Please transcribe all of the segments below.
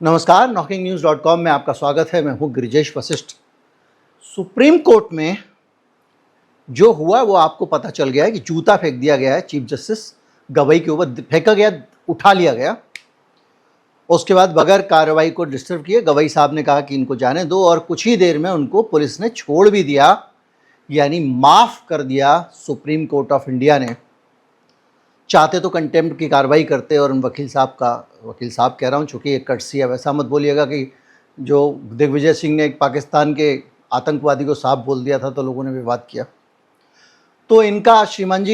नमस्कार, knocking-news.com में आपका स्वागत है। मैं हूं गिरिजेश वशिष्ठ। सुप्रीम कोर्ट में जो हुआ वो आपको पता चल गया है कि जूता फेंक दिया गया है चीफ जस्टिस गवई के ऊपर, फेंका गया, उठा लिया गया। उसके बाद बगैर कार्रवाई को डिस्टर्ब किए गवई साहब ने कहा कि इनको जाने दो और कुछ ही देर में उनको पुलिस ने छोड़ भी दिया, यानी माफ़ कर दिया सुप्रीम कोर्ट ऑफ इंडिया ने। चाहते तो कंटेम्प्ट की कार्रवाई करते और उन वकील साहब कह रहा हूँ चूँकि एक कर्टसी है, वैसा मत बोलिएगा कि जो दिग्विजय सिंह ने एक पाकिस्तान के आतंकवादी को साहब बोल दिया था तो लोगों ने विवाद किया। तो इनका श्रीमान जी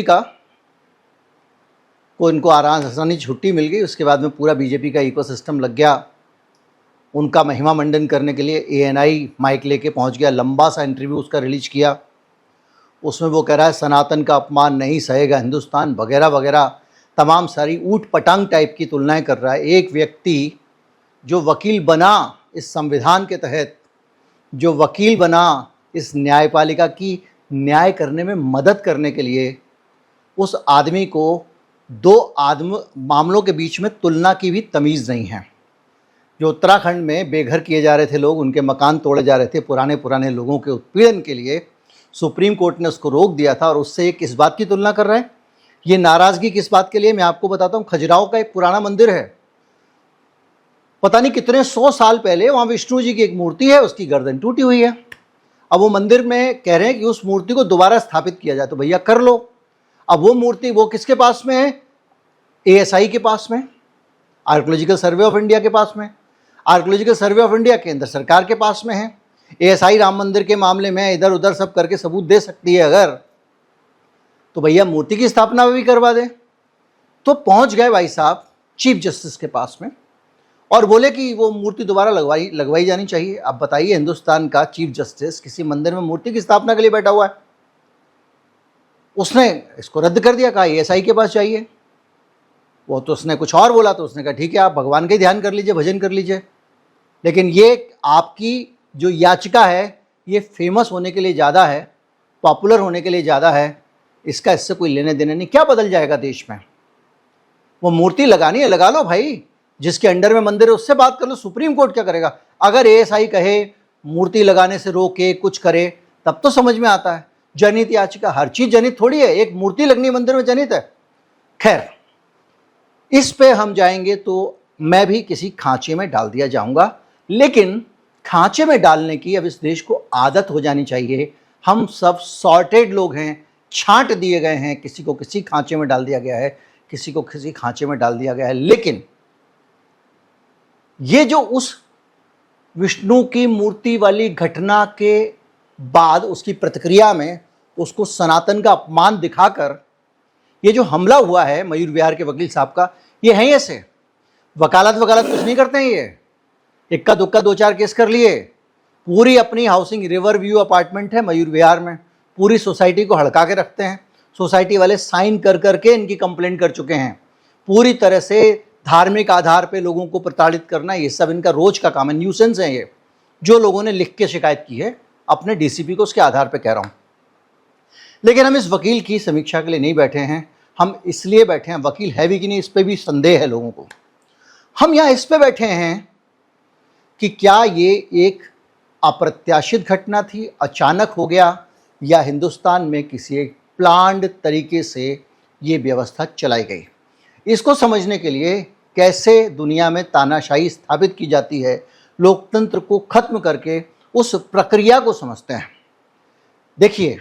इनको आसानी छुट्टी मिल गई। उसके बाद में पूरा बीजेपी का इकोसिस्टम लग गया उनका महिमा मंडन करने के लिए। ANI माइक लेके पहुंच गया, लंबा सा इंटरव्यू उसका रिलीज किया। उसमें वो कह रहा है सनातन का अपमान नहीं सहेगा हिंदुस्तान, वगैरह वगैरह, तमाम सारी ऊट पटांग टाइप की तुलनाएं कर रहा है। एक व्यक्ति जो वकील बना इस संविधान के तहत, जो वकील बना इस न्यायपालिका की न्याय करने में मदद करने के लिए, उस आदमी को दो मामलों के बीच में तुलना की भी तमीज़ नहीं है। जो उत्तराखंड में बेघर किए जा रहे थे लोग, उनके मकान तोड़े जा रहे थे पुराने लोगों के उत्पीड़न के लिए, सुप्रीम कोर्ट ने उसको रोक दिया था। और उससे ये किस बात की तुलना कर रहे हैं? ये नाराज़गी किस बात के लिए, मैं आपको बताता हूँ। खजुराहो का एक पुराना मंदिर है, पता नहीं कितने 100 साल पहले वहाँ विष्णु जी की एक मूर्ति है, उसकी गर्दन टूटी हुई है। अब वो मंदिर में कह रहे हैं कि उस मूर्ति को दोबारा स्थापित किया जाए, तो भैया कर लो। अब वो मूर्ति वो किसके पास में है? ASI के पास में, आर्कियोलॉजिकल सर्वे ऑफ इंडिया के पास में। आर्कियोलॉजिकल सर्वे ऑफ इंडिया केंद्र सरकार के पास में है। ASI राम मंदिर के मामले में इधर उधर सब करके सबूत दे सकती है अगर, तो भैया मूर्ति की स्थापना भी करवा दे। तो पहुंच गए भाई साहब चीफ जस्टिस के पास में और बोले कि वो मूर्ति दोबारा लगवाई जानी चाहिए। अब बताइए, हिंदुस्तान का चीफ जस्टिस किसी मंदिर में मूर्ति की स्थापना के लिए बैठा हुआ है। उसने इसको रद्द कर दिया, कहा ASI के पास जाइए। वो तो उसने कुछ और बोला, तो उसने कहा ठीक है, आप भगवान का ही ध्यान कर लीजिए, भजन कर लीजिए। लेकिन ये आपकी जो याचिका है ये फेमस होने के लिए ज़्यादा है, पॉपुलर होने के लिए ज़्यादा है, इसका इससे कोई लेने देने नहीं। क्या बदल जाएगा देश में? वो मूर्ति लगानी है, लगा लो भाई, जिसके अंडर में मंदिर है उससे बात कर लो। सुप्रीम कोर्ट क्या करेगा? अगर ASI कहे मूर्ति लगाने से रोके, कुछ करे, तब तो समझ में आता है। जनहित याचिका, हर चीज़ जनहित थोड़ी है, एक मूर्ति लगनी मंदिर में जनहित है। खैर, इस पे हम जाएंगे तो मैं भी किसी खांचे में डाल दिया जाऊंगा, लेकिन खांचे में डालने की अब इस देश को आदत हो जानी चाहिए। हम सब सॉर्टेड लोग हैं, छांट दिए गए हैं, किसी को किसी खांचे में डाल दिया गया है, किसी को किसी खांचे में डाल दिया गया है। लेकिन ये जो उस विष्णु की मूर्ति वाली घटना के बाद उसकी प्रतिक्रिया में उसको सनातन का अपमान दिखाकर ये जो हमला हुआ है मयूर विहार के वकील साहब का, ये है ऐसे वकालत कुछ नहीं करते हैं। ये इक्का दुक्का 2-4 केस कर लिए, पूरी अपनी हाउसिंग रिवर व्यू अपार्टमेंट है मयूर विहार में, पूरी सोसाइटी को हड़का के रखते हैं। सोसाइटी वाले साइन कर करके इनकी कंप्लेंट कर चुके हैं। पूरी तरह से धार्मिक आधार पे लोगों को प्रताड़ित करना, ये सब इनका रोज का काम है, न्यूसेंस है ये। जो लोगों ने लिख के शिकायत की है अपने DCP को, उसके आधार पर कह रहा हूँ। लेकिन हम इस वकील की समीक्षा के लिए नहीं बैठे हैं, हम इसलिए बैठे हैं, वकील है भी कि नहीं इस पर भी संदेह है लोगों को। हम यहाँ इस पे बैठे हैं कि क्या ये एक अप्रत्याशित घटना थी, अचानक हो गया, या हिंदुस्तान में किसी एक प्लान्ड तरीके से ये व्यवस्था चलाई गई। इसको समझने के लिए कैसे दुनिया में तानाशाही स्थापित की जाती है, लोकतंत्र को खत्म करके उस प्रक्रिया को समझते हैं। देखिए,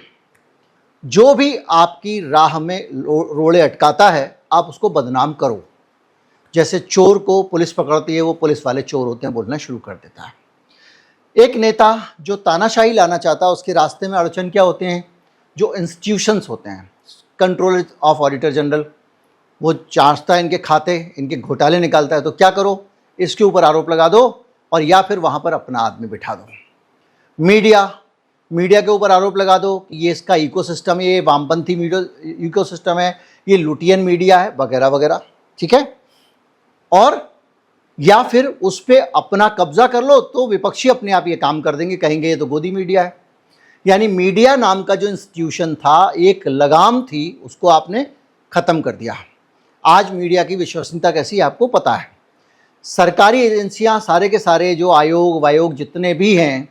जो भी आपकी राह में रोड़े अटकाता है आप उसको बदनाम करो। जैसे चोर को पुलिस पकड़ती है, वो पुलिस वाले चोर होते हैं बोलना शुरू कर देता है। एक नेता जो तानाशाही लाना चाहता है उसके रास्ते में अड़चन क्या होते हैं? जो इंस्टीट्यूशंस होते हैं, कंट्रोलर ऑफ ऑडिटर जनरल, वो जांचता है इनके खाते, इनके घोटाले निकालता है, तो क्या करो, इसके ऊपर आरोप लगा दो और या फिर वहाँ पर अपना आदमी बिठा दो। मीडिया के ऊपर आरोप लगा दो कि ये इसका इकोसिस्टम, ये वामपंथी मीडिया इकोसिस्टम है, ये लुटियन मीडिया है, वगैरह वगैरह, ठीक है। और या फिर उस पर अपना कब्जा कर लो तो विपक्षी अपने आप ये काम कर देंगे, कहेंगे ये तो गोदी मीडिया है। यानी मीडिया नाम का जो इंस्टीट्यूशन था, एक लगाम थी, उसको आपने ख़त्म कर दिया। आज मीडिया की विश्वसनीयता कैसी है आपको पता है। सरकारी एजेंसियां, सारे के सारे जो आयोग वायोग जितने भी हैं,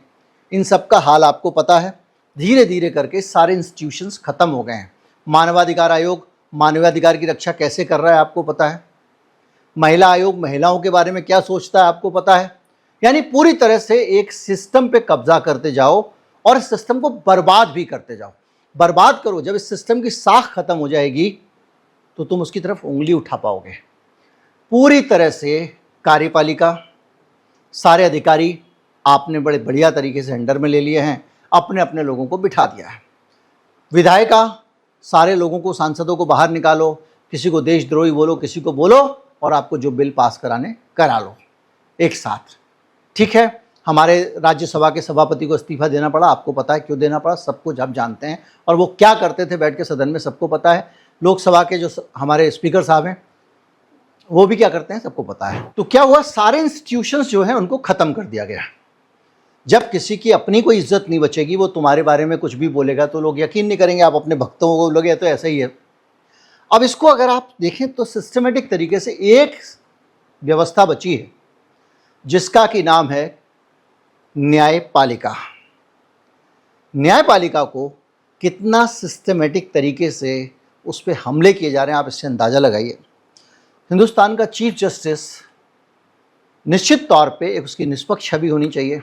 इन सब का हाल आपको पता है। धीरे धीरे करके सारे इंस्टीट्यूशंस खत्म हो गए हैं। मानवाधिकार आयोग मानवाधिकार की रक्षा कैसे कर रहा है आपको पता है। महिला आयोग महिलाओं के बारे में क्या सोचता है आपको पता है। यानी पूरी तरह से एक सिस्टम पे कब्जा करते जाओ और इस सिस्टम को बर्बाद भी करते जाओ। बर्बाद करो, जब इस सिस्टम की साख खत्म हो जाएगी तो तुम उसकी तरफ उंगली उठा पाओगे। पूरी तरह से कार्यपालिका, सारे अधिकारी आपने बड़े बढ़िया तरीके से अंडर में ले लिए हैं, अपने अपने लोगों को बिठा दिया है। विधायिका, सारे लोगों को, सांसदों को बाहर निकालो, किसी को देशद्रोही बोलो, किसी को बोलो और आपको जो बिल पास कराने करा लो एक साथ। ठीक है, हमारे राज्यसभा के सभापति को इस्तीफा देना पड़ा, आपको पता है क्यों देना पड़ा, सब कुछ आप जानते हैं। और वो क्या करते थे बैठ के सदन में सबको पता है। लोकसभा के जो हमारे स्पीकर साहब हैं वो भी क्या करते हैं सबको पता है। तो क्या हुआ, सारे इंस्टीट्यूशंस जो हैं उनको ख़त्म कर दिया गया। जब किसी की अपनी कोई इज्जत नहीं बचेगी, वो तुम्हारे बारे में कुछ भी बोलेगा तो लोग यकीन नहीं करेंगे, आप अपने भक्तों को बोलोगे तो ऐसा ही है। अब इसको अगर आप देखें तो सिस्टमेटिक तरीके से एक व्यवस्था बची है जिसका कि नाम है न्यायपालिका। न्यायपालिका को कितना सिस्टमेटिक तरीके से उस पर हमले किए जा रहे हैं, आप इससे अंदाज़ा लगाइए। हिंदुस्तान का चीफ जस्टिस निश्चित तौर पे एक उसकी निष्पक्ष छवि होनी चाहिए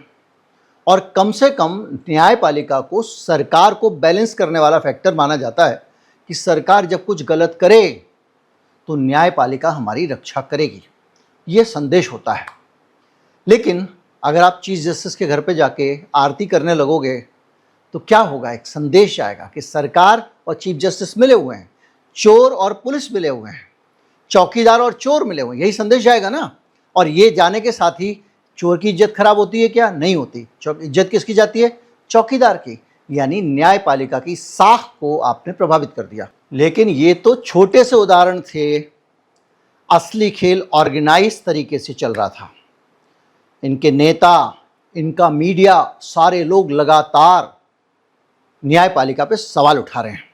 और कम से कम न्यायपालिका को सरकार को बैलेंस करने वाला फैक्टर माना जाता है कि सरकार जब कुछ गलत करे तो न्यायपालिका हमारी रक्षा करेगी, ये संदेश होता है। लेकिन अगर आप चीफ जस्टिस के घर पे जाके आरती करने लगोगे तो क्या होगा, एक संदेश आएगा कि सरकार और चीफ जस्टिस मिले हुए हैं, चोर और पुलिस मिले हुए हैं, चौकीदार और चोर मिले हुए हैं, यही संदेश आएगा ना। और ये जाने के साथ ही चोर की इज्जत खराब होती है क्या, नहीं होती। इज्जत किसकी जाती है, चौकीदार की। यानी न्यायपालिका की साख को आपने प्रभावित कर दिया। लेकिन ये तो छोटे से उदाहरण थे, असली खेल ऑर्गेनाइज तरीके से चल रहा था। इनके नेता, इनका मीडिया, सारे लोग लगातार न्यायपालिका पे सवाल उठा रहे हैं।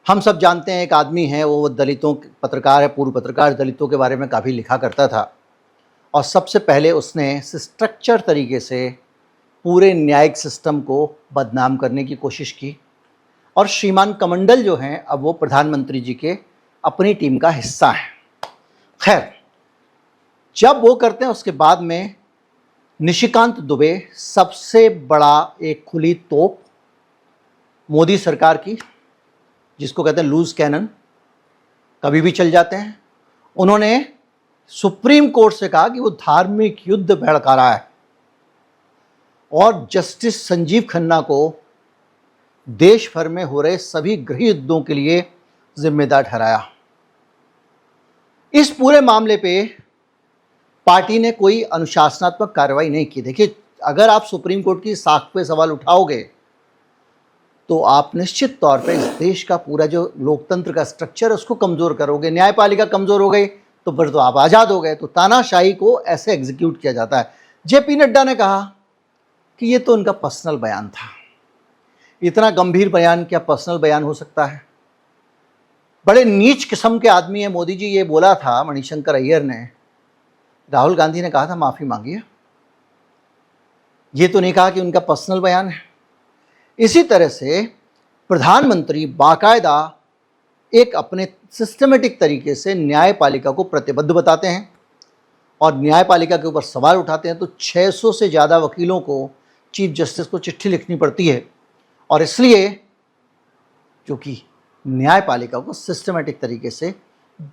हम सब जानते हैं एक आदमी है, वो दलितों पत्रकार है, पूर्व पत्रकार, दलितों के बारे में काफ़ी लिखा करता था और सबसे पहले उसने स्ट्रक्चर तरीके से पूरे न्यायिक सिस्टम को बदनाम करने की कोशिश की। और श्रीमान कमंडल जो हैं अब वो प्रधानमंत्री जी के अपनी टीम का हिस्सा हैं। खैर, जब वो करते हैं उसके बाद में निशिकांत दुबे सबसे बड़ा एक खुली तोप मोदी सरकार की, जिसको कहते हैं लूज कैनन, कभी भी चल जाते हैं। उन्होंने सुप्रीम कोर्ट से कहा कि वो धार्मिक युद्ध भड़का रहा है और जस्टिस संजीव खन्ना को देश भर में हो रहे सभी गृह युद्धों के लिए जिम्मेदार ठहराया। इस पूरे मामले पे पार्टी ने कोई अनुशासनात्मक कार्रवाई नहीं की। देखिए, अगर आप सुप्रीम कोर्ट की साख पे सवाल उठाओगे तो आप निश्चित तौर पे इस देश का पूरा जो लोकतंत्र का स्ट्रक्चर है उसको कमज़ोर करोगे। न्यायपालिका कमज़ोर हो गई तो फिर तो आप आज़ाद हो गए। तो तानाशाही को ऐसे एग्जीक्यूट किया जाता है। जेपी नड्डा ने कहा कि ये तो उनका पर्सनल बयान था। इतना गंभीर बयान क्या पर्सनल बयान हो सकता है? बड़े नीच किस्म के आदमी है मोदी जी, ये बोला था मणिशंकर अय्यर ने। राहुल गांधी ने कहा था माफ़ी मांगिए, ये तो नहीं कहा कि उनका पर्सनल बयान है। इसी तरह से प्रधानमंत्री बाकायदा एक अपने सिस्टमेटिक तरीके से न्यायपालिका को प्रतिबद्ध बताते हैं और न्यायपालिका के ऊपर सवाल उठाते हैं। तो 600 से ज़्यादा वकीलों को चीफ जस्टिस को चिट्ठी लिखनी पड़ती है और इसलिए क्योंकि न्यायपालिका को सिस्टमेटिक तरीके से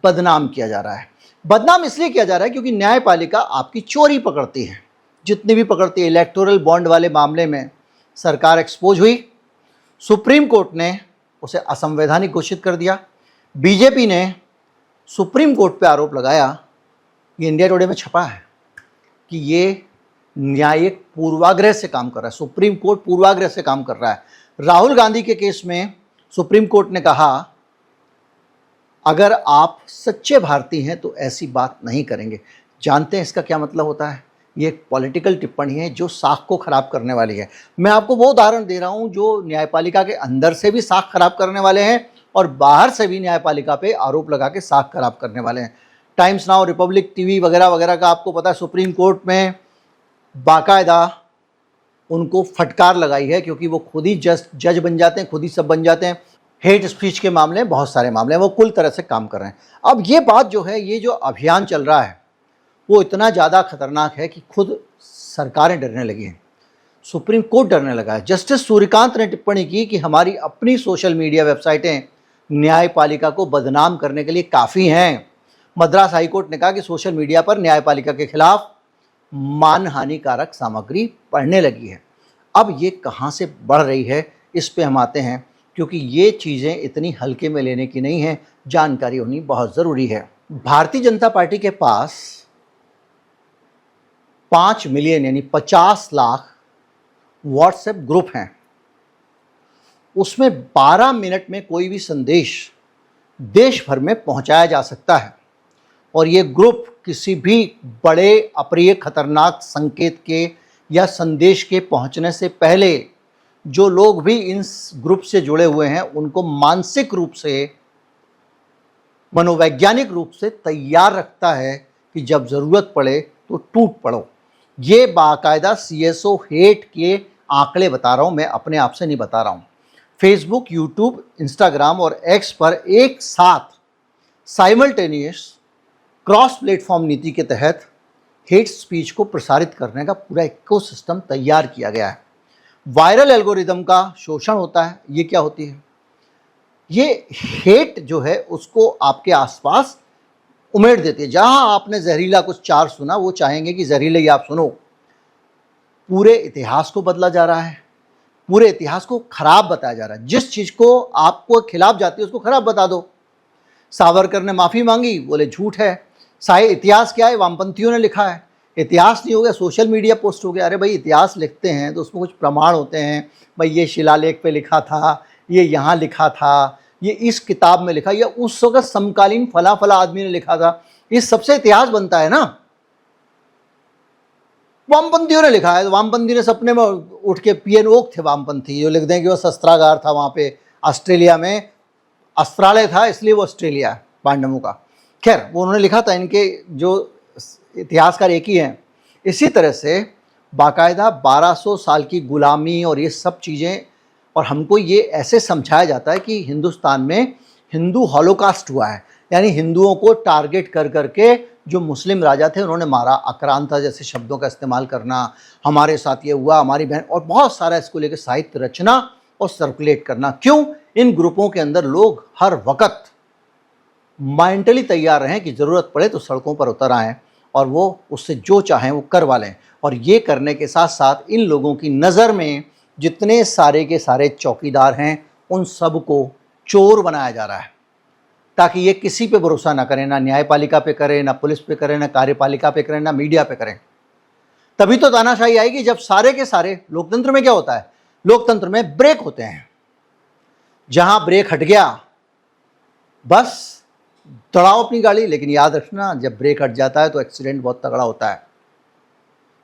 बदनाम किया जा रहा है। बदनाम इसलिए किया जा रहा है क्योंकि न्यायपालिका आपकी चोरी पकड़ती है, जितनी भी पकड़ती है। इलेक्टोरल बॉन्ड वाले मामले में सरकार एक्सपोज हुई, सुप्रीम कोर्ट ने उसे असंवैधानिक घोषित कर दिया। बीजेपी ने सुप्रीम कोर्ट पे आरोप लगाया, ये इंडिया टुडे में छपा है, कि ये न्यायिक पूर्वाग्रह से काम कर रहा है। सुप्रीम कोर्ट पूर्वाग्रह से काम कर रहा है। राहुल गांधी के केस में सुप्रीम कोर्ट ने कहा अगर आप सच्चे भारतीय हैं तो ऐसी बात नहीं करेंगे। जानते हैं इसका क्या मतलब होता है? ये एक पॉलिटिकल टिप्पणी है जो साख को खराब करने वाली है। मैं आपको वो उदाहरण दे रहा हूँ जो न्यायपालिका के अंदर से भी साख खराब करने वाले हैं और बाहर से भी न्यायपालिका पे आरोप लगा के साख खराब करने वाले हैं। टाइम्स नाउ, रिपब्लिक टीवी वगैरह वगैरह का आपको पता है सुप्रीम कोर्ट में बाकायदा उनको फटकार लगाई है, क्योंकि वो खुद ही जज बन जाते हैं, खुद ही सब बन जाते हैं। हेट स्पीच के मामले, बहुत सारे मामले हैं, वो कुल तरह से काम कर रहे हैं। अब ये बात जो है, ये जो अभियान चल रहा है वो इतना ज़्यादा खतरनाक है कि खुद सरकारें डरने लगी हैं, सुप्रीम कोर्ट डरने लगा है। जस्टिस सूर्यकांत ने टिप्पणी की कि हमारी अपनी सोशल मीडिया वेबसाइटें न्यायपालिका को बदनाम करने के लिए काफ़ी हैं। मद्रास हाईकोर्ट ने कहा कि सोशल मीडिया पर न्यायपालिका के खिलाफ मानहानिकारक सामग्री पढ़ने लगी है। अब ये कहाँ से बढ़ रही है, इस पे हम आते हैं, क्योंकि ये चीज़ें इतनी हल्के में लेने की नहीं है, जानकारी होनी बहुत ज़रूरी है। भारतीय जनता पार्टी के पास 5 मिलियन यानी 50 लाख व्हाट्सएप ग्रुप हैं। उसमें 12 मिनट में कोई भी संदेश देश भर में पहुंचाया जा सकता है, और ये ग्रुप किसी भी बड़े अप्रिय खतरनाक संकेत के या संदेश के पहुंचने से पहले जो लोग भी इन ग्रुप से जुड़े हुए हैं उनको मानसिक रूप से, मनोवैज्ञानिक रूप से तैयार रखता है कि जब ज़रूरत पड़े तो टूट पड़ो। ये बाकायदा CSO हेट के आंकड़े बता रहा हूँ, मैं अपने आप से नहीं बता रहा हूँ। फेसबुक, यूट्यूब, इंस्टाग्राम और एक्स पर एक साथ साइमल्टेनियस क्रॉस प्लेटफॉर्म नीति के तहत हेट स्पीच को प्रसारित करने का पूरा इकोसिस्टम तैयार किया गया है। वायरल एल्गोरिदम का शोषण होता है। ये क्या होती है? ये हेट जो है उसको आपके आसपास उमेड़ देती है। जहां आपने जहरीला कुछ चार सुना, वो चाहेंगे कि जहरीले ही आप सुनो। पूरे इतिहास को बदला जा रहा है, पूरे इतिहास को खराब बताया जा रहा है। जिस चीज़ को आपको खिलाफ जाती है उसको खराब बता दो। सावरकर ने माफ़ी मांगी, बोले झूठ है। सारे इतिहास क्या है? वामपंथियों ने लिखा है। इतिहास नहीं हो गया, सोशल मीडिया पोस्ट हो गया। अरे भाई, इतिहास लिखते हैं तो उसमें कुछ प्रमाण होते हैं। भाई ये शिलालेख पे लिखा था, ये यहाँ लिखा था, ये इस किताब में लिखा, या उस वक्त समकालीन फला फला आदमी ने लिखा था। इस सबसे इतिहास बनता है ना। वामपंथियों ने लिखा है तो वामपंथी ने सपने में उठ के, पीएन ओक थे वामपंथी, जो लिख दें कि वो शस्त्रागार था वहाँ पे ऑस्ट्रेलिया में, अस्त्रालय था इसलिए वो ऑस्ट्रेलिया है पांडवों का। खैर, वो उन्होंने लिखा था। इनके जो इतिहासकार एक ही हैं। इसी तरह से बाकायदा 1200 साल की गुलामी और ये सब चीज़ें, और हमको ये ऐसे समझाया जाता है कि हिंदुस्तान में हिंदू हॉलोकास्ट हुआ है, यानी हिंदुओं को टारगेट कर करके जो मुस्लिम राजा थे उन्होंने मारा। आक्रांता जैसे शब्दों का इस्तेमाल करना, हमारे साथ ये हुआ, हमारी बहन, और बहुत सारा इसको लेकर साहित्य रचना और सर्कुलेट करना। क्यों? इन ग्रुपों के अंदर लोग हर वक्त मेंटली तैयार रहें कि ज़रूरत पड़े तो सड़कों पर उतर आएँ और वो उससे जो चाहें वो करवा लें। और ये करने के साथ साथ इन लोगों की नज़र में जितने सारे के सारे चौकीदार हैं उन सब को चोर बनाया जा रहा है, ताकि ये किसी पे भरोसा ना करें, ना न्यायपालिका पे करें, ना पुलिस पे करें, ना कार्यपालिका पे करें, ना मीडिया पे करें। तभी तो तानाशाही आएगी जब सारे के सारे, लोकतंत्र में क्या होता है? लोकतंत्र में ब्रेक होते हैं। जहां ब्रेक हट गया बस दौड़ाओ अपनी गाड़ी। लेकिन याद रखना, जब ब्रेक हट जाता है तो एक्सीडेंट बहुत तगड़ा होता है।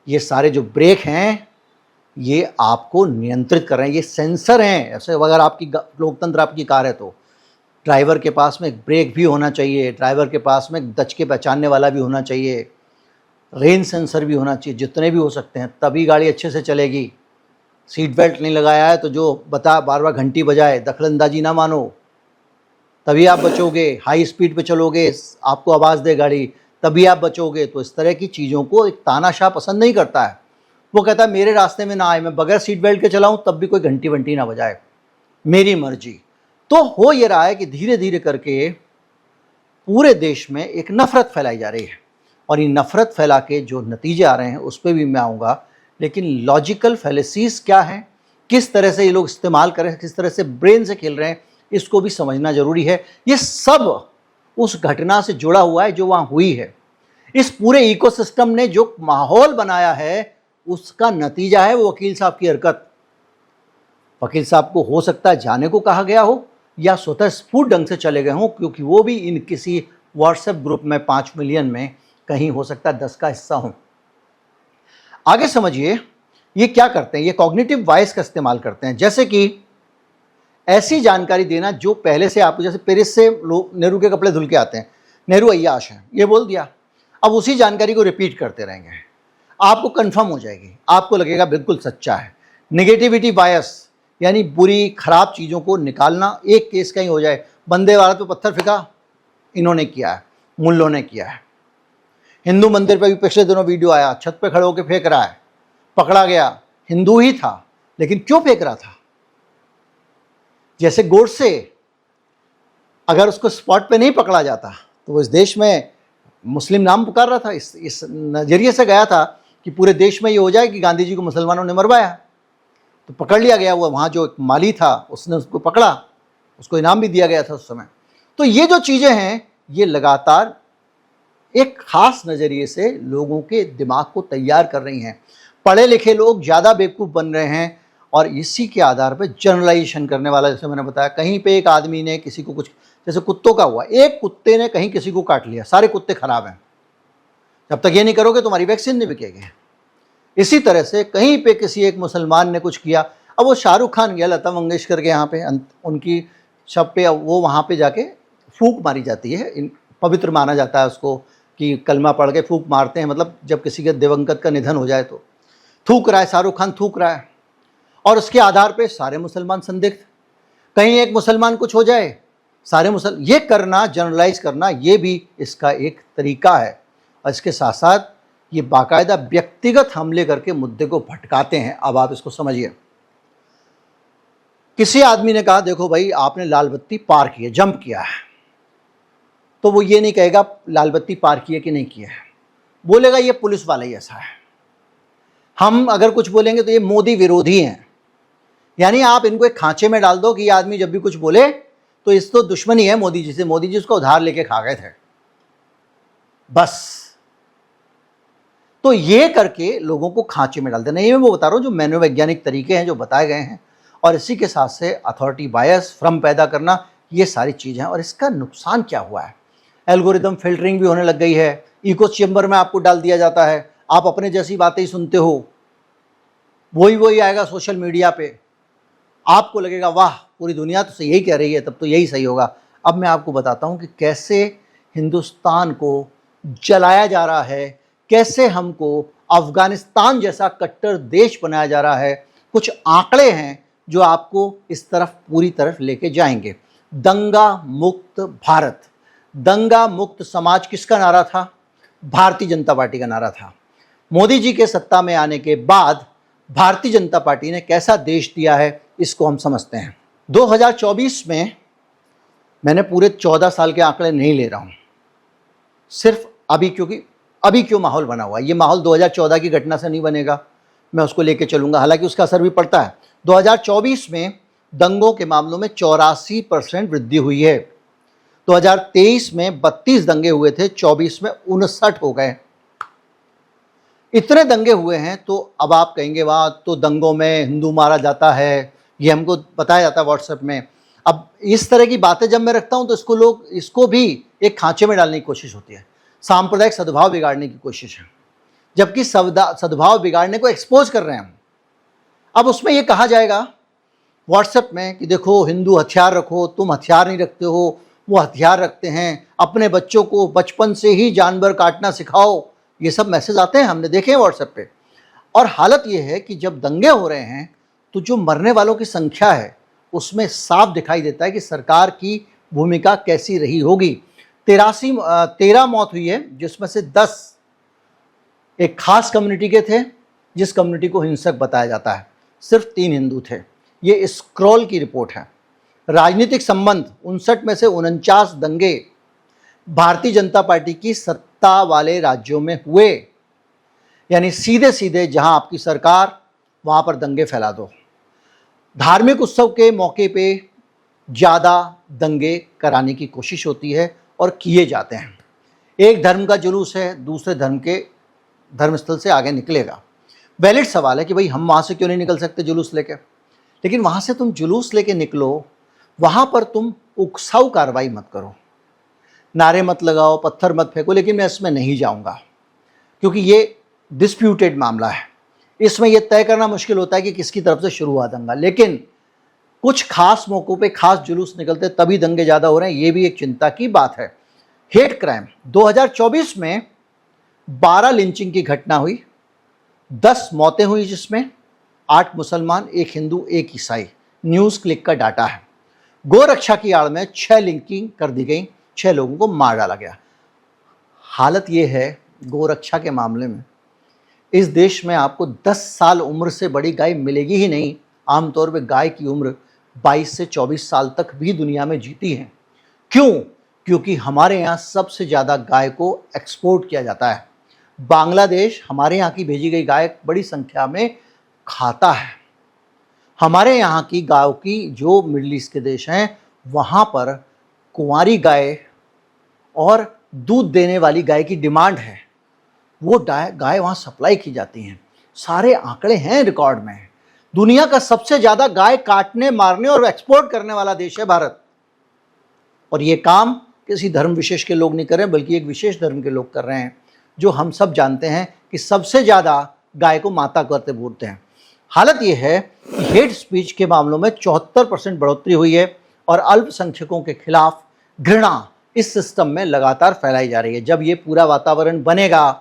ये सारे जो ब्रेक हैं ये आपको नियंत्रित कर रहे हैं, ये सेंसर हैं। ऐसे अगर आपकी लोकतंत्र आपकी कार है तो ड्राइवर के पास में ब्रेक भी होना चाहिए, ड्राइवर के पास में दच के पहचानने वाला भी होना चाहिए, रेन सेंसर भी होना चाहिए, जितने भी हो सकते हैं, तभी गाड़ी अच्छे से चलेगी। सीट बेल्ट नहीं लगाया है तो जो बार बार घंटी बजाए, दखलंदाजी ना मानो, तभी आप बचोगे। हाई स्पीड पे चलोगे, आपको आवाज़ दे गाड़ी, तभी आप बचोगे। तो इस तरह की चीज़ों को एक तानाशाह पसंद नहीं करता है। वो कहता है मेरे रास्ते में ना आए, मैं बगैर सीट बेल्ट के चलाऊं तब भी कोई घंटी वंटी ना बजाए, मेरी मर्जी। तो हो ये रहा है कि धीरे धीरे करके पूरे देश में एक नफ़रत फैलाई जा रही है, और ये नफ़रत फैला के जो नतीजे आ रहे हैं उस पर भी मैं आऊँगा। लेकिन लॉजिकल फैलेसीज क्या हैं, किस तरह से ये लोग इस्तेमाल करें, किस तरह से ब्रेन से खेल रहे हैं, इसको भी समझना ज़रूरी है। ये सब उस घटना से जुड़ा हुआ है जो वहाँ हुई है। इस पूरे इकोसिस्टम ने जो माहौल बनाया है उसका नतीजा है वो वकील साहब की हरकत। वकील साहब को हो सकता है जाने को कहा गया हो या स्वतः स्फूर्त ढंग से चले गए हों, क्योंकि वो भी इन किसी व्हाट्सएप ग्रुप में 5 मिलियन में कहीं हो सकता है 10 का हिस्सा हों। आगे समझिए ये क्या करते हैं, ये कॉग्निटिव वॉइस का इस्तेमाल करते हैं। जैसे कि ऐसी जानकारी देना जो पहले से आपको, जैसे पेरिस से लोग नेहरू के कपड़े धुल के आते हैं, नेहरू अय्याश हैं, ये बोल दिया। अब उसी जानकारी को रिपीट करते रहेंगे, आपको कंफर्म हो जाएगी, आपको लगेगा बिल्कुल सच्चा है। नेगेटिविटी बायस यानी बुरी खराब चीज़ों को निकालना, एक केस कहीं हो जाए, वंदे भारत पे पत्थर फेंका इन्होंने किया है, मुल्लों ने किया है। हिंदू मंदिर पे भी पिछले दिनों वीडियो आया, छत पे खड़े होकर फेंक रहा है, पकड़ा गया, हिंदू ही था लेकिन क्यों फेंक रहा था? जैसे गोडसे, अगर उसको स्पॉट पे नहीं पकड़ा जाता तो वो इस देश में मुस्लिम नाम पुकार रहा था, इस नजरिए से गया था कि पूरे देश में ये हो जाए कि गांधी जी को मुसलमानों ने मरवाया। तो पकड़ लिया गया, वो वहाँ जो एक माली था उसने उसको पकड़ा, उसको इनाम भी दिया गया था उस समय। तो ये जो चीज़ें हैं ये लगातार एक खास नज़रिए से लोगों के दिमाग को तैयार कर रही हैं। पढ़े लिखे लोग ज़्यादा बेवकूफ़ बन रहे हैं और इसी के आधार पर जनरलाइजेशन करने वाला, जैसे मैंने बताया, कहीं पे एक आदमी ने किसी को कुछ, जैसे कुत्तों का हुआ, एक कुत्ते ने कहीं किसी को काट लिया, सारे कुत्ते खराब हैं, जब तक ये नहीं करोगे तुम्हारी वैक्सीन नहीं बिकेगी। इसी तरह से कहीं पे किसी एक मुसलमान ने कुछ किया, अब वो शाहरुख खान गया लता मंगेशकर के यहाँ पे, उनकी शव पे वो वहाँ पे जाके फूंक मारी जाती है, पवित्र माना जाता है उसको कि कलमा पढ़ के फूंक मारते हैं, मतलब जब किसी के दिवंगत का निधन हो जाए तो थूक रहा है, शाहरुख खान थूक रहा है, और उसके आधार पे सारे मुसलमान संदिग्ध, कहीं एक मुसलमान कुछ हो जाए सारे ये करना, जनरलाइज करना, ये भी इसका एक तरीका है। और इसके साथ साथ ये बाकायदा व्यक्तिगत हमले करके मुद्दे को भटकाते हैं। अब आप इसको समझिए, किसी आदमी ने कहा देखो भाई आपने लाल बत्ती पार की है, जंप किया है, तो वो ये नहीं कहेगा लाल बत्ती पार की है कि नहीं किया है, बोलेगा ये पुलिस वाला ही ऐसा है। हम अगर कुछ बोलेंगे तो ये मोदी विरोधी हैं, यानी आप इनको एक खांचे में डाल दो कि ये आदमी जब भी कुछ बोले तो इस तो दुश्मनी है मोदी जी से, मोदी जी उसको उधार लेके खा गए थे, बस। तो ये करके लोगों को खांचे में डाल देना, ये मैं वो बता रहा हूँ जो मनोवैज्ञानिक तरीके हैं जो बताए गए हैं, और इसी के साथ से अथॉरिटी बायस, भ्रम पैदा करना, ये सारी चीज़ें हैं। और इसका नुकसान क्या हुआ है, एल्गोरिदम फिल्टरिंग भी होने लग गई है, इको चेम्बर में आपको डाल दिया जाता है, आप अपने जैसी बातें ही सुनते हो, वही आएगा सोशल मीडिया पे, आपको लगेगा वाह पूरी दुनिया तो यही कह रही है, तब तो यही सही होगा। अब मैं आपको बताता हूँ कि कैसे हिंदुस्तान को जलाया जा रहा है, कैसे हमको अफगानिस्तान जैसा कट्टर देश बनाया जा रहा है। कुछ आंकड़े हैं जो आपको इस तरफ पूरी तरफ लेके जाएंगे। दंगा मुक्त भारत, दंगा मुक्त समाज किसका नारा था? भारतीय जनता पार्टी का नारा था। मोदी जी के सत्ता में आने के बाद भारतीय जनता पार्टी ने कैसा देश दिया है, इसको हम समझते हैं। 2024 में, मैंने पूरे 14 साल के आंकड़े नहीं ले रहा हूं, सिर्फ अभी, क्योंकि अभी क्यों माहौल बना हुआ है, ये माहौल 2014 की घटना से नहीं बनेगा, मैं उसको लेके चलूंगा, हालांकि उसका असर भी पड़ता है। 2024 में दंगों के मामलों में 84% वृद्धि हुई है। 2023 में 32 दंगे हुए थे, 24 में 59 हो गए। इतने दंगे हुए हैं तो अब आप कहेंगे वाह, तो दंगों में हिंदू मारा जाता है, ये हमको बताया जाता है व्हाट्सएप में। अब इस तरह की बातें जब मैं रखता हूं तो इसको भी एक खांचे में डालने की कोशिश होती है, सांप्रदायिक सद्भाव बिगाड़ने की कोशिश है, जबकि सद्भाव बिगाड़ने को एक्सपोज कर रहे हैं हम। अब उसमें ये कहा जाएगा व्हाट्सएप में कि देखो हिंदू हथियार रखो, तुम हथियार नहीं रखते हो, वो हथियार रखते हैं, अपने बच्चों को बचपन से ही जानवर काटना सिखाओ, ये सब मैसेज आते हैं, हमने देखे हैं व्हाट्सएप पे। और हालत ये है कि जब दंगे हो रहे हैं तो जो मरने वालों की संख्या है उसमें साफ दिखाई देता है कि सरकार की भूमिका कैसी रही होगी। 13 मौत हुई है, जिसमें से 10 एक खास कम्युनिटी के थे, जिस कम्युनिटी को हिंसक बताया जाता है, सिर्फ 3 हिंदू थे। ये स्क्रॉल की रिपोर्ट है। राजनीतिक संबंध, 59 में से 49 दंगे भारतीय जनता पार्टी की सत्ता वाले राज्यों में हुए, यानी सीधे सीधे जहां आपकी सरकार वहां पर दंगे फैला दो। धार्मिक उत्सव के मौके पे ज़्यादा दंगे कराने की कोशिश होती है और किए जाते हैं। एक धर्म का जुलूस है, दूसरे धर्म के धर्मस्थल से आगे निकलेगा। वैलिड सवाल है कि भाई हम वहाँ से क्यों नहीं निकल सकते जुलूस लेके, लेकिन वहाँ से तुम जुलूस लेके निकलो, वहाँ पर तुम उकसाऊ कार्रवाई मत करो, नारे मत लगाओ, पत्थर मत फेंको। लेकिन मैं इसमें नहीं जाऊँगा क्योंकि ये डिस्प्यूटेड मामला है, इसमें यह तय करना मुश्किल होता है कि किसकी तरफ से शुरू हुआ दंगा। लेकिन कुछ खास मौक़ों पे खास जुलूस निकलते तभी दंगे ज़्यादा हो रहे हैं, ये भी एक चिंता की बात है। हेट क्राइम 2024 में 12 लिंचिंग की घटना हुई, 10 मौतें हुई, जिसमें 8 मुसलमान, 1 हिंदू, 1 ईसाई। न्यूज़ क्लिक का डाटा है। गोरक्षा की आड़ में 6 लिंचिंग कर दी गई, 6 लोगों को मार डाला गया। हालत यह है गोरक्षा के मामले में, इस देश में आपको 10 साल उम्र से बड़ी गाय मिलेगी ही नहीं। आमतौर पे गाय की उम्र 22 से 24 साल तक भी दुनिया में जीती है। क्यों? क्योंकि हमारे यहाँ सबसे ज़्यादा गाय को एक्सपोर्ट किया जाता है। बांग्लादेश हमारे यहाँ की भेजी गई गाय बड़ी संख्या में खाता है। हमारे यहाँ की गायों की जो मिडिल ईस्ट के देश हैं वहाँ पर कुंवारी गाय और दूध देने वाली गाय की डिमांड है, वो गाय वहाँ सप्लाई की जाती हैं। सारे आंकड़े हैं, रिकॉर्ड में है। दुनिया का सबसे ज़्यादा गाय काटने, मारने और एक्सपोर्ट करने वाला देश है भारत। और ये काम किसी धर्म विशेष के लोग नहीं कर रहे हैं, बल्कि एक विशेष धर्म के लोग कर रहे हैं, जो हम सब जानते हैं कि सबसे ज़्यादा गाय को माता करते बोलते हैं। हालत यह है कि हेट स्पीच के मामलों में 74% बढ़ोतरी हुई है और अल्पसंख्यकों के खिलाफ घृणा इस सिस्टम में लगातार फैलाई जा रही है। जब ये पूरा वातावरण बनेगा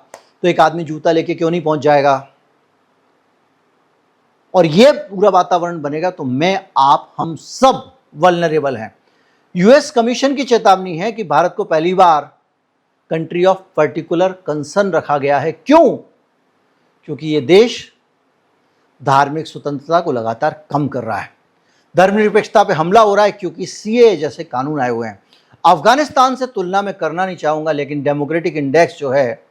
तो एक आदमी जूता लेके क्यों नहीं पहुंच जाएगा? और ये पूरा वातावरण बनेगा तो मैं, आप, हम सब वल्नरेबल हैं। यूएस कमीशन की चेतावनी है कि भारत को पहली बार कंट्री ऑफ पर्टिकुलर कंसर्न रखा गया है। क्यों? क्योंकि ये देश धार्मिक स्वतंत्रता को लगातार कम कर रहा है। धर्मनिरपेक्षता पे हमला हो रहा है क्योंकि सीए जैसे कानून आए हुए हैं। अफगानिस्तान से तुलना में करना नहीं चाहूँगा, लेकिन डेमोक्रेटिक इंडेक्स जो है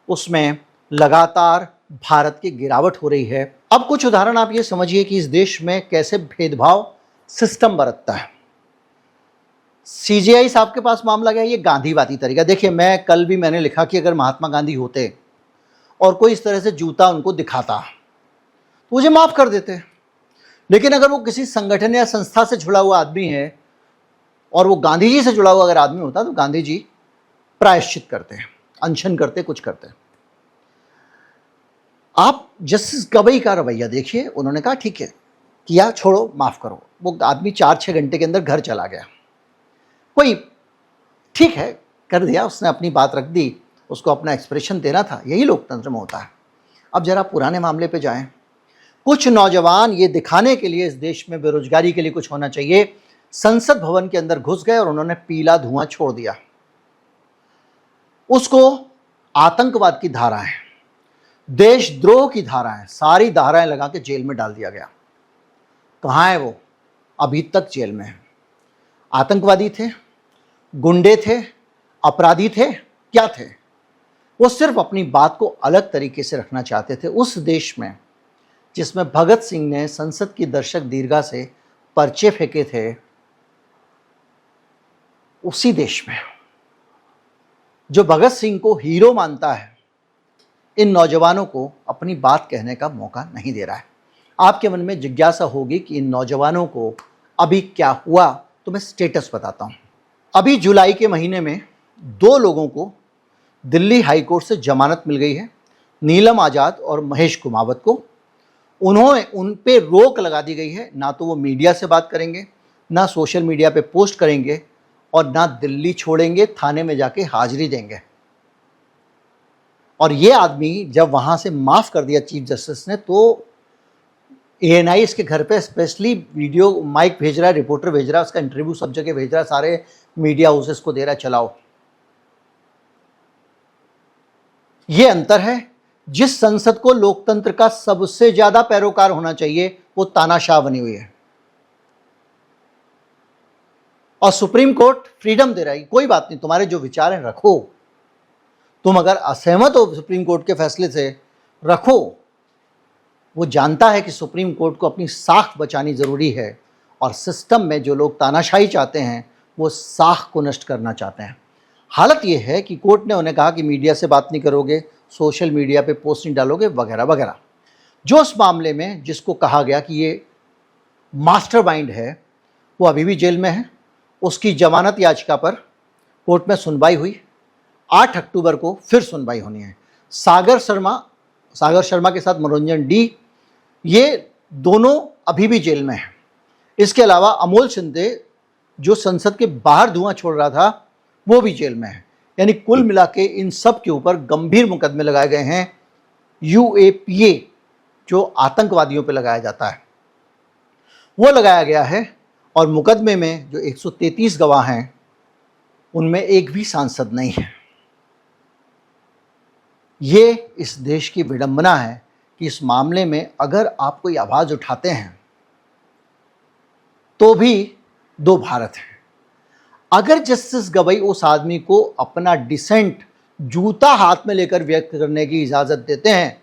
उसमें लगातार भारत की गिरावट हो रही है। अब कुछ उदाहरण आप ये समझिए कि इस देश में कैसे भेदभाव सिस्टम बरतता है। सीजेआई साहब के पास मामला गया, ये गांधीवादी तरीका। देखिए, कल भी मैंने लिखा कि अगर महात्मा गांधी होते और कोई इस तरह से जूता उनको दिखाता तो मुझे माफ़ कर देते, लेकिन अगर वो किसी संगठन या संस्था से जुड़ा हुआ आदमी है और वो गांधी जी से जुड़ा हुआ अगर आदमी होता तो गांधी जी प्रायश्चित करते हैं, अनशन करते, कुछ करते। आप जस्टिस गवई का रवैया देखिए, उन्होंने कहा ठीक है, किया, छोड़ो, माफ़ करो। वो आदमी 4-6 घंटे के अंदर घर चला गया। कोई ठीक है, कर दिया, उसने अपनी बात रख दी, उसको अपना एक्सप्रेशन देना था। यही लोकतंत्र में होता है। अब जरा पुराने मामले पे जाएं। कुछ नौजवान ये दिखाने के लिए इस देश में बेरोजगारी के लिए कुछ होना चाहिए, संसद भवन के अंदर घुस गए और उन्होंने पीला धुआं छोड़ दिया। उसको आतंकवाद की धाराएं, देशद्रोह की धाराएं, सारी धाराएं लगा के जेल में डाल दिया गया। कहाँ है वो? अभी तक जेल में है। आतंकवादी थे, गुंडे थे, अपराधी थे, क्या थे? वो सिर्फ अपनी बात को अलग तरीके से रखना चाहते थे। उस देश में जिसमें भगत सिंह ने संसद की दर्शक दीर्घा से पर्चे फेंके थे, उसी देश में जो भगत सिंह को हीरो मानता है, इन नौजवानों को अपनी बात कहने का मौका नहीं दे रहा है। आपके मन में जिज्ञासा होगी कि इन नौजवानों को अभी क्या हुआ, तो मैं स्टेटस बताता हूं। अभी जुलाई के महीने में 2 लोगों को दिल्ली हाई कोर्ट से जमानत मिल गई है, नीलम आज़ाद और महेश कुमावत को। उन पे रोक लगा दी गई है, ना तो वो मीडिया से बात करेंगे, ना सोशल मीडिया पे पोस्ट करेंगे और ना दिल्ली छोड़ेंगे, थाने में जाके हाजिरी देंगे। और ये आदमी जब वहाँ से माफ़ कर दिया चीफ जस्टिस ने, तो एएनआई इसके घर पे स्पेशली वीडियो माइक भेज रहा है, रिपोर्टर भेज रहा है, उसका इंटरव्यू सब जगह भेज रहा है, सारे मीडिया हाउसेस को दे रहा है, चलाओ। ये अंतर है। जिस संसद को लोकतंत्र का सबसे ज्यादा पैरोकार होना चाहिए, वो तानाशाह बनी हुई है। और सुप्रीम कोर्ट फ्रीडम दे रहा है, कोई बात नहीं, तुम्हारे जो विचार हैं रखो, तुम अगर असहमत हो सुप्रीम कोर्ट के फैसले से, रखो। वो जानता है कि सुप्रीम कोर्ट को अपनी साख बचानी जरूरी है, और सिस्टम में जो लोग तानाशाही चाहते हैं वो साख को नष्ट करना चाहते हैं। हालत ये है कि कोर्ट ने उन्हें कहा कि मीडिया से बात नहीं करोगे, सोशल मीडिया पे पोस्ट नहीं डालोगे, वगैरह वगैरह। जो उस मामले में जिसको कहा गया कि ये मास्टरमाइंड है, वो अभी भी जेल में है। उसकी जमानत याचिका पर कोर्ट में सुनवाई हुई। 8 अक्टूबर को फिर सुनवाई होनी है। सागर शर्मा के साथ मनोरंजन डी, ये दोनों अभी भी जेल में हैं। इसके अलावा अमोल शिंदे, जो संसद के बाहर धुआं छोड़ रहा था, वो भी जेल में है। यानी कुल मिला के इन सब के ऊपर गंभीर मुकदमे लगाए गए हैं। यूएपीए जो आतंकवादियों पर लगाया जाता है वो लगाया गया है, और मुकदमे में जो 133 गवाह हैं उनमें एक भी सांसद नहीं है। ये इस देश की विडंबना है कि इस मामले में अगर आप कोई आवाज़ उठाते हैं तो भी दो भारत हैं। अगर जस्टिस गवई उस आदमी को अपना डिसेंट जूता हाथ में लेकर व्यक्त करने की इजाज़त देते हैं,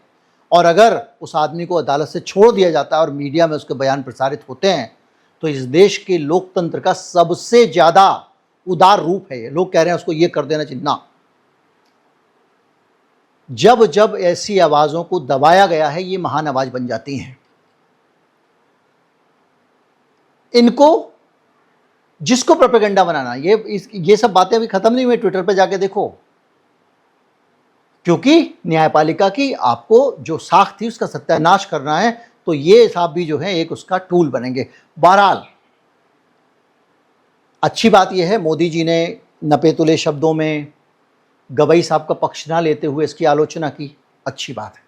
और अगर उस आदमी को अदालत से छोड़ दिया जाता है और मीडिया में उसके बयान प्रसारित होते हैं, तो इस देश के लोकतंत्र का सबसे ज़्यादा उदार रूप है। ये लोग कह रहे हैं उसको ये कर देना चाहिए ना। जब जब ऐसी आवाज़ों को दबाया गया है ये महान आवाज़ बन जाती हैं। इनको जिसको प्रोपेगेंडा बनाना, ये सब बातें अभी खत्म नहीं हुई, ट्विटर पे जाके देखो, क्योंकि न्यायपालिका की आपको जो साख थी उसका सत्यानाश करना है, तो ये साहब भी जो है एक उसका टूल बनेंगे। बहरहाल अच्छी बात यह है मोदी जी ने नपे तुले शब्दों में गवई साहब का पक्ष ना लेते हुए इसकी आलोचना की, अच्छी बात है।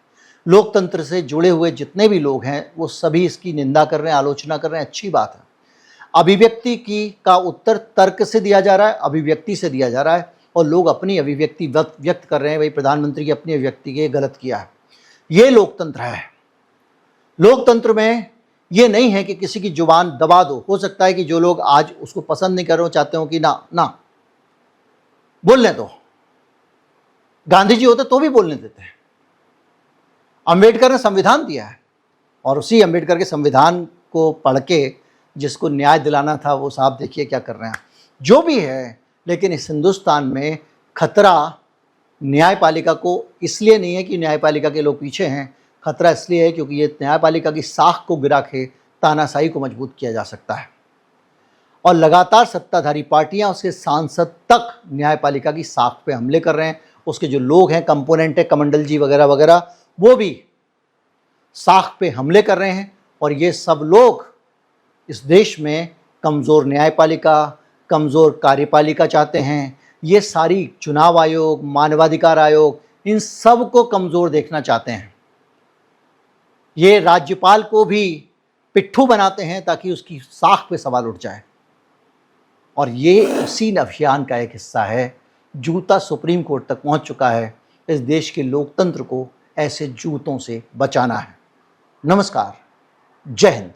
लोकतंत्र से जुड़े हुए जितने भी लोग हैं वो सभी इसकी निंदा कर रहे हैं, आलोचना कर रहे हैं, अच्छी बात है। अभिव्यक्ति का उत्तर तर्क से दिया जा रहा है, अभिव्यक्ति से दिया जा रहा है, और लोग अपनी अभिव्यक्ति व्यक्त कर रहे हैं। भाई प्रधानमंत्री की अपनी अभिव्यक्ति के गलत किया है, ये लोकतंत्र है। लोकतंत्र में ये नहीं है कि किसी की जुबान दबा दो। हो सकता है कि जो लोग आज उसको पसंद नहीं कर रहे हो चाहते हो कि ना बोलने दो। गांधी जी होते तो भी बोलने देते हैं। अंबेडकर ने संविधान दिया है, और उसी अंबेडकर के संविधान को पढ़ के जिसको न्याय दिलाना था वो साहब देखिए क्या कर रहे हैं। जो भी है, लेकिन इस हिंदुस्तान में खतरा न्यायपालिका को इसलिए नहीं है कि न्यायपालिका के लोग पीछे हैं, खतरा इसलिए है क्योंकि ये न्यायपालिका की साख को गिरा के तानाशाही को मजबूत किया जा सकता है। और लगातार सत्ताधारी पार्टियां, उसके सांसद तक न्यायपालिका की साख पे हमले कर रहे हैं। उसके जो लोग हैं, कंपोनेंट है, कमंडल जी वगैरह वगैरह, वो भी साख पे हमले कर रहे हैं। और ये सब लोग इस देश में कमज़ोर न्यायपालिका, कमज़ोर कार्यपालिका चाहते हैं। ये सारी चुनाव आयोग, मानवाधिकार आयोग, इन सब को कमज़ोर देखना चाहते हैं। ये राज्यपाल को भी पिट्ठू बनाते हैं ताकि उसकी साख पे सवाल उठ जाए। और ये उसी अभियान का एक हिस्सा है। जूता सुप्रीम कोर्ट तक पहुंच चुका है। इस देश के लोकतंत्र को ऐसे जूतों से बचाना है। नमस्कार, जय हिंद।